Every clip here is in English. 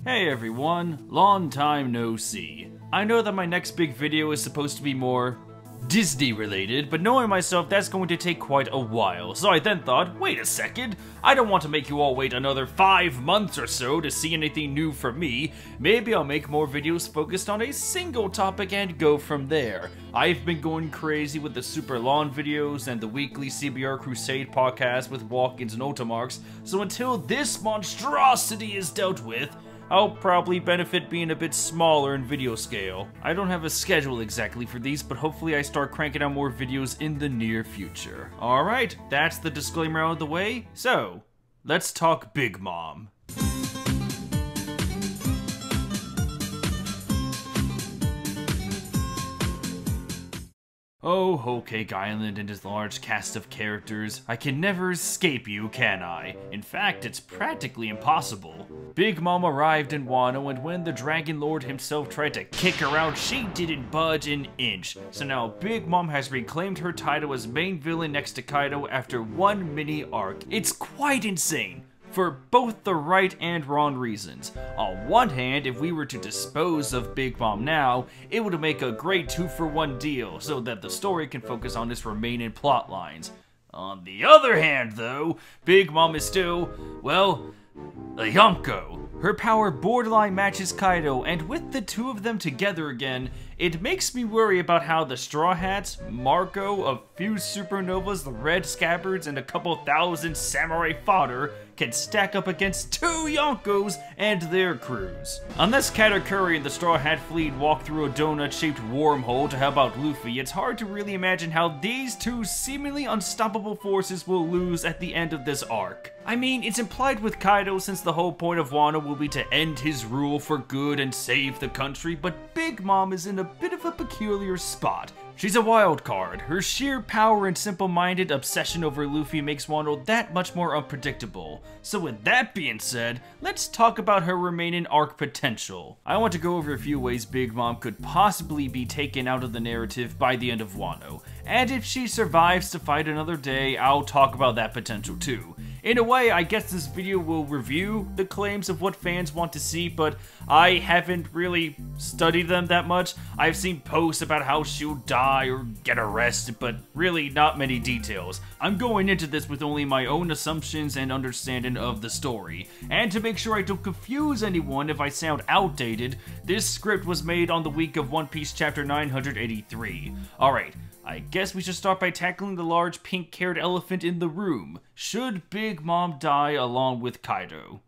Hey everyone, long time no see. I know that my next big video is supposed to be more Disney related, but knowing myself, that's going to take quite a while. So I then thought, wait a second, I don't want to make you all wait another 5 months or so to see anything new from me. Maybe I'll make more videos focused on a single topic and go from there. I've been going crazy with the super long videos and the weekly CBR Crusade podcast with walk-ins and Ultimarks, so until this monstrosity is dealt with, I'll probably benefit being a bit smaller in video scale. I don't have a schedule exactly for these, but hopefully I start cranking out more videos in the near future. Alright, that's the disclaimer out of the way, so let's talk Big Mom. Oh, Whole Cake Island and its large cast of characters. I can never escape you, can I? In fact, it's practically impossible. Big Mom arrived in Wano, and when the Dragon Lord himself tried to kick her out, she didn't budge an inch. So now Big Mom has reclaimed her title as main villain next to Kaido after one mini arc. It's quite insane, for both the right and wrong reasons. On one hand, if we were to dispose of Big Mom now, it would make a great 2-for-1 deal, so that the story can focus on its remaining plot lines. On the other hand, though, Big Mom is still, well, a Yonko. Her power borderline matches Kaido, and with the two of them together again, it makes me worry about how the Straw Hats, Marco, a few Supernovas, the Red Scabbards, and a couple thousand Samurai fodder can stack up against 2 Yonkos and their crews. Unless Katakuri and the Straw Hat fleet walk through a donut-shaped wormhole to help out Luffy, it's hard to really imagine how these two seemingly unstoppable forces will lose at the end of this arc. I mean, it's implied with Kaido since the whole point of Wano will be to end his rule for good and save the country, but Big Mom is in a bit of a peculiar spot. She's a wild card. Her sheer power and simple-minded obsession over Luffy makes Wano that much more unpredictable. So with that being said, let's talk about her remaining arc potential. I want to go over a few ways Big Mom could possibly be taken out of the narrative by the end of Wano. And if she survives to fight another day, I'll talk about that potential too. In a way, I guess this video will review the claims of what fans want to see, but I haven't really studied them that much. I've seen posts about how she'll die or get arrested, but really not many details. I'm going into this with only my own assumptions and understanding of the story. And to make sure I don't confuse anyone if I sound outdated, this script was made on the week of One Piece chapter 983. Alright. I guess we should start by tackling the large pink-haired elephant in the room. Should Big Mom die along with Kaido?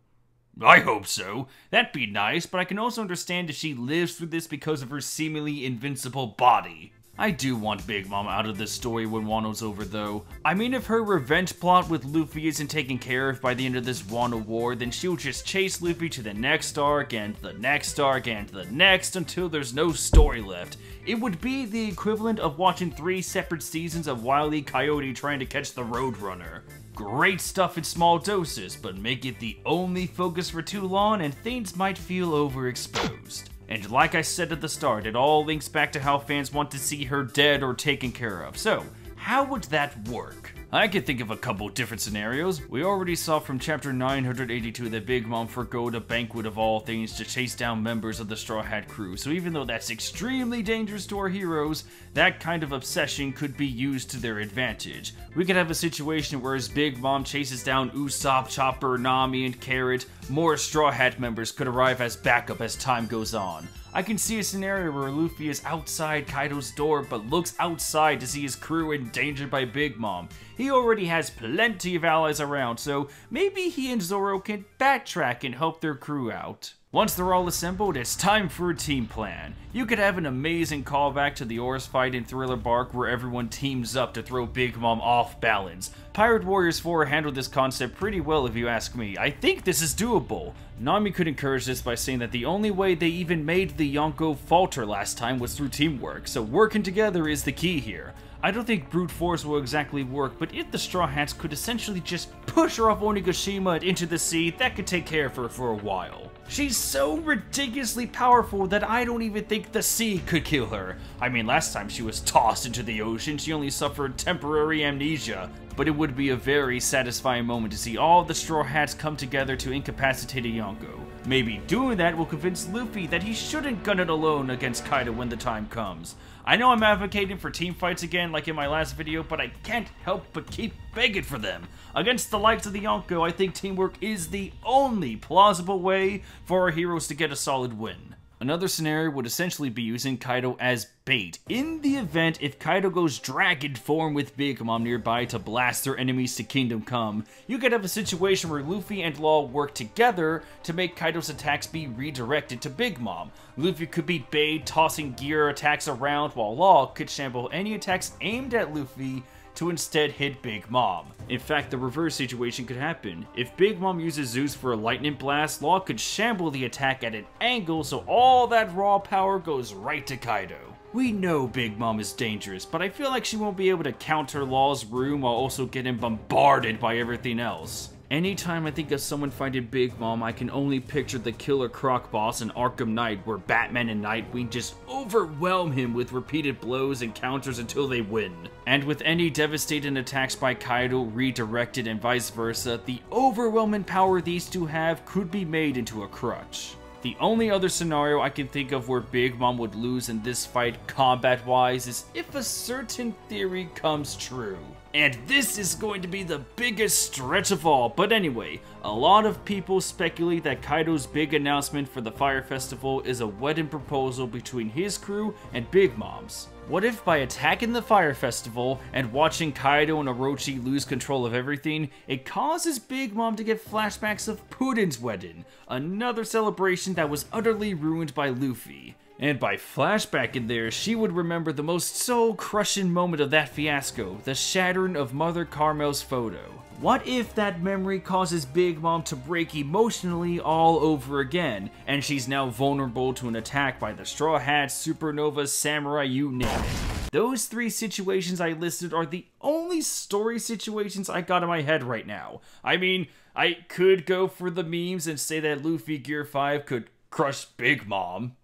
I hope so. That'd be nice, but I can also understand if she lives through this because of her seemingly invincible body. I do want Big Mom out of this story when Wano's over though. I mean, if her revenge plot with Luffy isn't taken care of by the end of this Wano war, then she'll just chase Luffy to the next arc and the next arc and the next until there's no story left. It would be the equivalent of watching 3 separate seasons of Wile E. Coyote trying to catch the Roadrunner. Great stuff in small doses, but make it the only focus for too long and things might feel overexposed. And like I said at the start, it all links back to how fans want to see her dead or taken care of. So, how would that work? I could think of a couple different scenarios. We already saw from chapter 982 that Big Mom forgoed a banquet of all things to chase down members of the Straw Hat crew, so even though that's extremely dangerous to our heroes, that kind of obsession could be used to their advantage. We could have a situation where as Big Mom chases down Usopp, Chopper, Nami, and Carrot, more Straw Hat members could arrive as backup as time goes on. I can see a scenario where Luffy is outside Kaido's door but looks outside to see his crew endangered by Big Mom. He already has plenty of allies around, so maybe he and Zoro can backtrack and help their crew out. Once they're all assembled, it's time for a team plan. You could have an amazing callback to the Oars fight in Thriller Bark where everyone teams up to throw Big Mom off balance. Pirate Warriors 4 handled this concept pretty well if you ask me. I think this is doable. Nami could encourage this by saying that the only way they even made the Yonko falter last time was through teamwork, so working together is the key here. I don't think brute force will exactly work, but if the Straw Hats could essentially just push her off Onigashima and into the sea, that could take care of her for a while. She's so ridiculously powerful that I don't even think the sea could kill her. I mean, last time she was tossed into the ocean, she only suffered temporary amnesia. but it would be a very satisfying moment to see all the Straw Hats come together to incapacitate a Yonko. Maybe doing that will convince Luffy that he shouldn't gun it alone against Kaido when the time comes. I know I'm advocating for team fights again like in my last video, but I can't help but keep begging for them. Against the likes of the Yonko, I think teamwork is the only plausible way for our heroes to get a solid win. Another scenario would essentially be using Kaido as bait. In the event if Kaido goes dragon form with Big Mom nearby to blast their enemies to Kingdom Come, you could have a situation where Luffy and Law work together to make Kaido's attacks be redirected to Big Mom. Luffy could be bait, tossing gear attacks around, while Law could shamble any attacks aimed at Luffy to instead hit Big Mom. In fact, the reverse situation could happen. If Big Mom uses Zeus for a lightning blast, Law could shamble the attack at an angle so all that raw power goes right to Kaido. We know Big Mom is dangerous, but I feel like she won't be able to counter Law's room while also getting bombarded by everything else. Anytime I think of someone fighting Big Mom, I can only picture the Killer Croc boss in Arkham Knight, where Batman and Nightwing just overwhelm him with repeated blows and counters until they win. And with any devastating attacks by Kaido redirected and vice versa, the overwhelming power these two have could be made into a crutch. The only other scenario I can think of where Big Mom would lose in this fight combat-wise is if a certain theory comes true. And this is going to be the biggest stretch of all, but anyway, a lot of people speculate that Kaido's big announcement for the Fire Festival is a wedding proposal between his crew and Big Mom's. What if by attacking the Fire Festival and watching Kaido and Orochi lose control of everything, it causes Big Mom to get flashbacks of Puddin's wedding, another celebration that was utterly ruined by Luffy. And by flashback in there, she would remember the most soul-crushing moment of that fiasco, the shattering of Mother Carmel's photo. What if that memory causes Big Mom to break emotionally all over again, and she's now vulnerable to an attack by the Straw Hats, Supernova, Samurai, you name it? Those three situations I listed are the only story situations I got in my head right now. I mean, I could go for the memes and say that Luffy Gear 5 could crush Big Mom.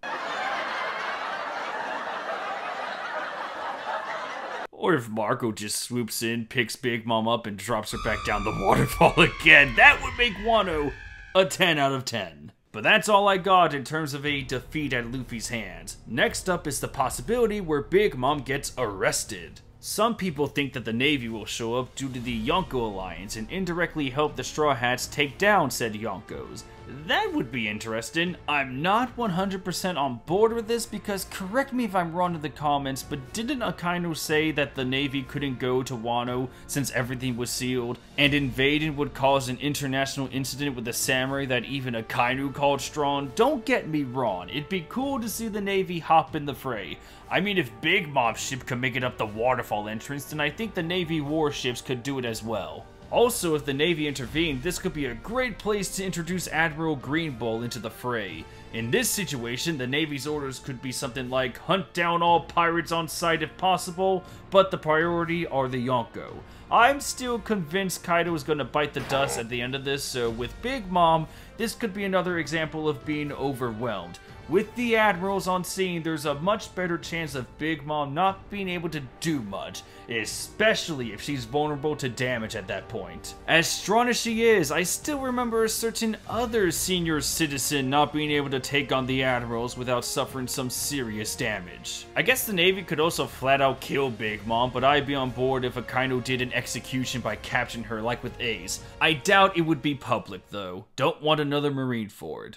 Or if Marco just swoops in, picks Big Mom up, and drops her back down the waterfall again, that would make Wano a 10 out of 10. But that's all I got in terms of a defeat at Luffy's hands. Next up is the possibility where Big Mom gets arrested. Some people think that the Navy will show up due to the Yonko alliance and indirectly help the Straw Hats take down said Yonkos. That would be interesting. I'm not 100% on board with this because, correct me if I'm wrong in the comments, but didn't Akainu say that the Navy couldn't go to Wano since everything was sealed, and invading would cause an international incident with the samurai that even Akainu called strong? Don't get me wrong, it'd be cool to see the Navy hop in the fray. I mean, if Big Mom's ship could make it up the waterfall entrance, then I think the Navy warships could do it as well. Also, if the Navy intervened, this could be a great place to introduce Admiral Greenbull into the fray. In this situation, the Navy's orders could be something like hunt down all pirates on sight if possible, but the priority are the Yonko. I'm still convinced Kaido is going to bite the dust at the end of this, so with Big Mom, this could be another example of being overwhelmed. With the admirals on scene, there's a much better chance of Big Mom not being able to do much, especially if she's vulnerable to damage at that point. As strong as she is, I still remember a certain other senior citizen not being able to take on the admirals without suffering some serious damage. I guess the Navy could also flat out kill Big Mom, but I'd be on board if Akainu did an execution by capturing her like with Ace. I doubt it would be public though. Don't want another Marineford.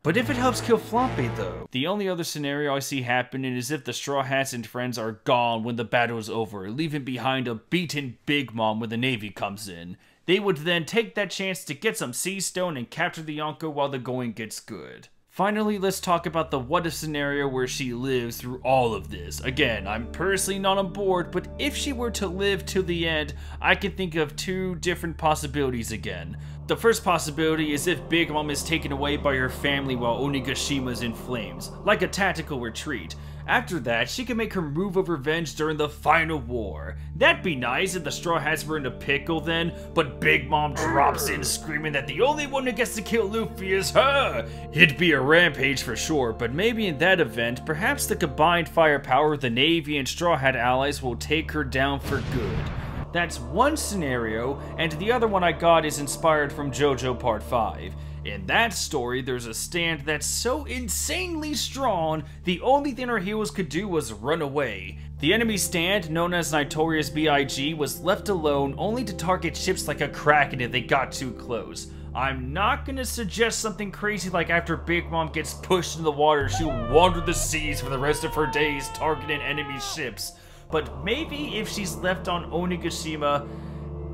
But if it helps kill Floppy though? The only other scenario I see happening is if the Straw Hats and friends are gone when the battle is over, leaving behind a beaten Big Mom when the Navy comes in. They would then take that chance to get some Sea Stone and capture the Yonko while the going gets good. Finally, let's talk about the what-if scenario where she lives through all of this. Again, I'm personally not on board, but if she were to live till the end, I can think of two different possibilities again. The first possibility is if Big Mom is taken away by her family while Onigashima is in flames, like a tactical retreat. After that, she can make her move of revenge during the final war. That'd be nice if the Straw Hats were in a pickle then, but Big Mom drops in screaming that the only one who gets to kill Luffy is her! It'd be a rampage for sure, but maybe in that event, perhaps the combined firepower of the Navy and Straw Hat allies will take her down for good. That's one scenario, and the other one I got is inspired from JoJo Part 5. In that story, there's a stand that's so insanely strong, the only thing our heroes could do was run away. The enemy stand, known as Notorious B.I.G., was left alone only to target ships like a Kraken if they got too close. I'm not gonna suggest something crazy like after Big Mom gets pushed into the water, she'll wander the seas for the rest of her days targeting enemy ships. But maybe if she's left on Onigashima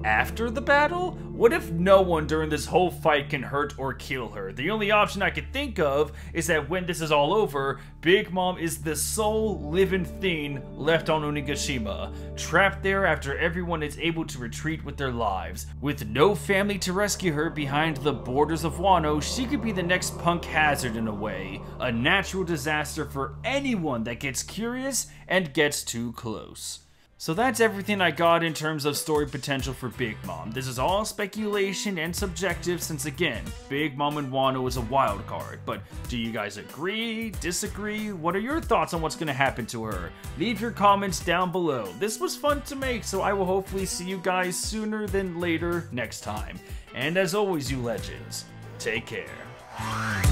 after the battle? What if no one during this whole fight can hurt or kill her? The only option I could think of is that when this is all over, Big Mom is the sole living thing left on Onigashima, trapped there after everyone is able to retreat with their lives. With no family to rescue her behind the borders of Wano, she could be the next punk hazard in a way, a natural disaster for anyone that gets curious and gets too close. So that's everything I got in terms of story potential for Big Mom. This is all speculation and subjective since, again, Big Mom in Wano is a wild card. But do you guys agree, disagree? What are your thoughts on what's going to happen to her? Leave your comments down below. This was fun to make, so I will hopefully see you guys sooner than later next time. And as always, you legends, take care.